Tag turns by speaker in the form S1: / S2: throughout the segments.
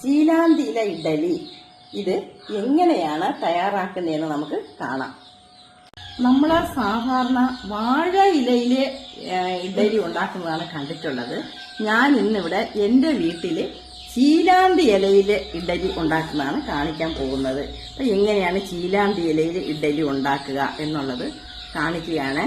S1: ചീലാന്തിയില ഇഡലി ഇത് എങ്ങനെയാണ് തയ്യാറാക്കുന്നതെന്ന് നമുക്ക് കാണാം. നമ്മൾ സാധാരണ വാഴ ഇലയിലെ ഇഡലി ഉണ്ടാക്കുന്നതാണ് കണ്ടിട്ടുള്ളത്. ഞാൻ ഇന്നിവിടെ എൻ്റെ വീട്ടിൽ ചീലാന്തി ഇലയിൽ ഇഡലി ഉണ്ടാക്കുന്നതാണ് കാണിക്കാൻ പോകുന്നത്. അപ്പം എങ്ങനെയാണ് ചീലാന്തി ഇലയിൽ ഇഡലി ഉണ്ടാക്കുക എന്നുള്ളത് കാണിക്കുകയാണ്.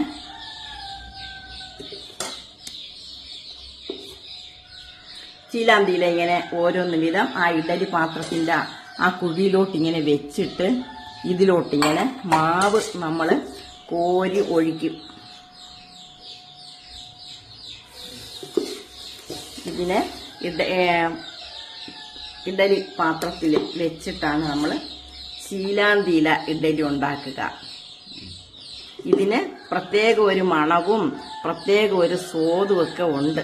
S1: ചീലാന്തിയില ഇങ്ങനെ ഓരോന്ന് വിധം ആ ഇഡലി പാത്രത്തിൻ്റെ ആ കുഴിയിലോട്ട് ഇങ്ങനെ വെച്ചിട്ട് ഇതിലോട്ടിങ്ങനെ മാവ് നമ്മൾ കോരി ഒഴിക്കും. ഇതിനെ ഇഡലി പാത്രത്തിൽ വെച്ചിട്ടാണ് നമ്മൾ ചീലാന്തിയില ഇഡലി ഉണ്ടാക്കുക. ഇതിന് പ്രത്യേക ഒരു മണവും പ്രത്യേക ഒരു സ്വാദും ഒക്കെ ഉണ്ട്.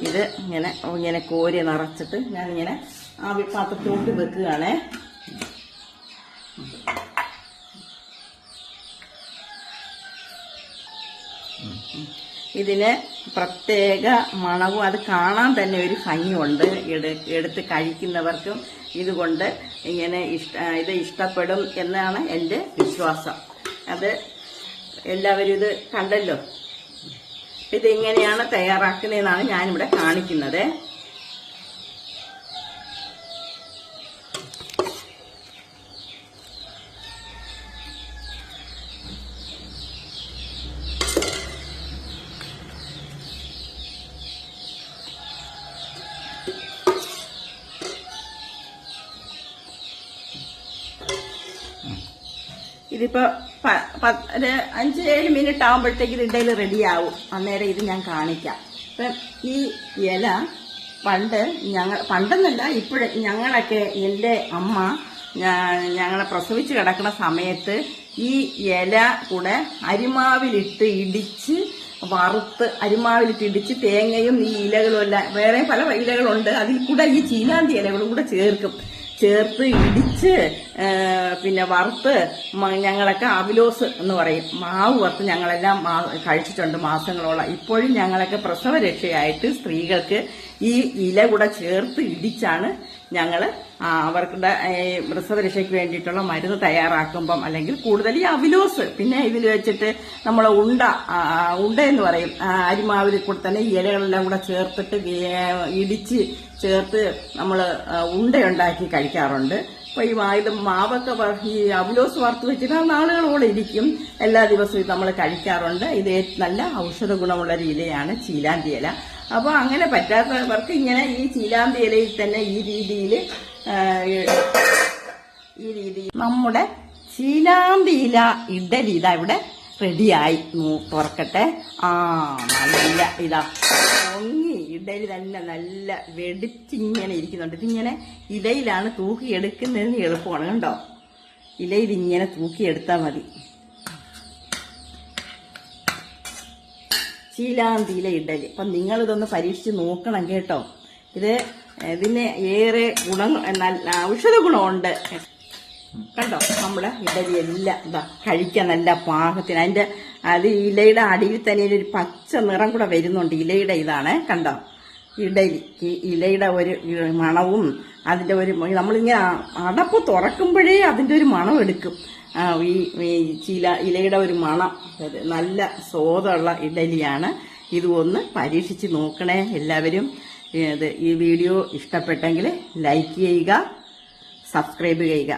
S1: ഇത് ഇങ്ങനെ കോരി നിറച്ചിട്ട് ഞാനിങ്ങനെ ആ പാത്രത്തോട്ട് വെക്കുകയാണേ. ഇതിന് പ്രത്യേക മണവും അത് കാണാൻ തന്നെ ഒരു ഭംഗിയുണ്ട്. എടുത്ത് കഴിക്കുന്നവർക്കും ഇതുകൊണ്ട് ഇത് ഇഷ്ടപ്പെടും എന്നാണ് എൻ്റെ വിശ്വാസം. അത് എല്ലാവരും ഇത് കണ്ടല്ലോ. ഇതെങ്ങനെയാണ് തയ്യാറാക്കുന്നതെന്നാണ് ഞാനിവിടെ കാണിക്കുന്നത്. ഇതിപ്പോ ഒരു 5-7 മിനിറ്റ് ആകുമ്പോഴത്തേക്ക് ഇത് ഇഡലി റെഡിയാവും. അന്നേരം ഇത് ഞാൻ കാണിക്കാം. ഇപ്പം ഈ ഇല പണ്ടെന്നല്ല ഇപ്പോഴും ഞങ്ങളൊക്കെ എൻ്റെ അമ്മ ഞങ്ങളെ പ്രസവിച്ച് കിടക്കുന്ന സമയത്ത് ഈ ഇല കൂടെ അരിമാവിലിട്ട് ഇടിച്ച് വറുത്ത് ഇടിച്ച് തേങ്ങയും ഈ ഇലകളും എല്ലാം വേറെ പല ഇലകളുണ്ട്. അതിൽ കൂടെ ഈ ചീലാന്തി ഇലകളും കൂടെ ചേർത്ത് ഇടിച്ച് പിന്നെ വറുത്ത് ഞങ്ങളൊക്കെ അവിലോസ് എന്ന് പറയും, മാവ് വറുത്ത് ഞങ്ങളെല്ലാം കഴിച്ചിട്ടുണ്ട് മാസങ്ങളോളം. ഇപ്പോഴും ഞങ്ങളൊക്കെ പ്രസവരക്ഷയായിട്ട് സ്ത്രീകൾക്ക് ഈ ഇല കൂടെ ചേർത്ത് ഇടിച്ചാണ് ഞങ്ങൾ അവർക്കുടെ പ്രസവരക്ഷയ്ക്ക് വേണ്ടിയിട്ടുള്ള മരുന്ന് തയ്യാറാക്കുമ്പം, അല്ലെങ്കിൽ കൂടുതൽ ഈ അവിലോസ് പിന്നെ ഇതിൽ വെച്ചിട്ട് നമ്മൾ ഉണ്ട എന്ന് പറയും. അരിമാവിൽ കൂടെ തന്നെ ഈ ഇലകളെല്ലാം കൂടെ ചേർത്തിട്ട് ഇടിച്ച് ചേർത്ത് നമ്മൾ ഉണ്ടയുണ്ടാക്കി കഴിക്കാറുണ്ട്. അപ്പൊ ഇത് മാവൊക്കെ ഈ അവിലോസ് വറുത്ത് വെച്ചിട്ട് നാളുകളോടെ ഇരിക്കും. എല്ലാ ദിവസവും നമ്മൾ കഴിക്കാറുണ്ട്. ഇത് നല്ല ഔഷധ ഗുണമുള്ള ഒരു ഇലയാണ് ചീലാന്തി ഇല. അപ്പൊ അങ്ങനെ പറ്റാത്തവർക്ക് ഇങ്ങനെ ഈ ചീലാന്തി ഇലയിൽ തന്നെ ഈ രീതിയിൽ നമ്മുടെ ചീലാന്തി ഇല ഇഡലി ഇതാ ഇവിടെ റെഡിയായി. തുറക്കട്ടെ. നല്ല ഇതാ പൊങ്ങി ഇഡലി തന്നെ നല്ല വെടിച്ചിങ്ങനെ ഇരിക്കുന്നുണ്ട്. ഇതിങ്ങനെ ഇലയിലാണ് തൂക്കിയെടുക്കുന്നതിന് എളുപ്പമാണ്. കണ്ടോ, ഇലയിൽ ഇങ്ങനെ തൂക്കിയെടുത്താൽ മതി. ചീലാന്തിയില ഇഡലി. അപ്പം നിങ്ങളിതൊന്ന് പരീക്ഷിച്ച് നോക്കണം കേട്ടോ. ഇതിന് ഏറെ ഔഷധ ഗുണമുണ്ട്. കണ്ടോ, നമ്മുടെ ഇഡലി എല്ലാം ഇതാ കഴിക്കാൻ നല്ല പാകത്തിന്. അത് ഇലയുടെ അടിയിൽ തന്നെ ഒരു പച്ച നിറം കൂടെ വരുന്നുണ്ട്. ഇലയുടെ ഇതാണ് കണ്ടോ ഇഡലി. ഇലയുടെ ഒരു മണവും അതിന്റെ ഒരു നമ്മളിങ്ങനെ അടപ്പ് തുറക്കുമ്പോഴേ അതിന്റെ ഒരു മണം എടുക്കും. ഈ ഇലയുടെ ഒരു മണം നല്ല സ്വാദുള്ള ഇഡലിയാണ്. ഇത് ഒന്ന് പരീക്ഷിച്ച് നോക്കണേ എല്ലാവരും. ഈ വീഡിയോ ഇഷ്ടപ്പെട്ടെങ്കിൽ ലൈക്ക് ചെയ്യുക, സബ്സ്ക്രൈബ് ചെയ്യുക.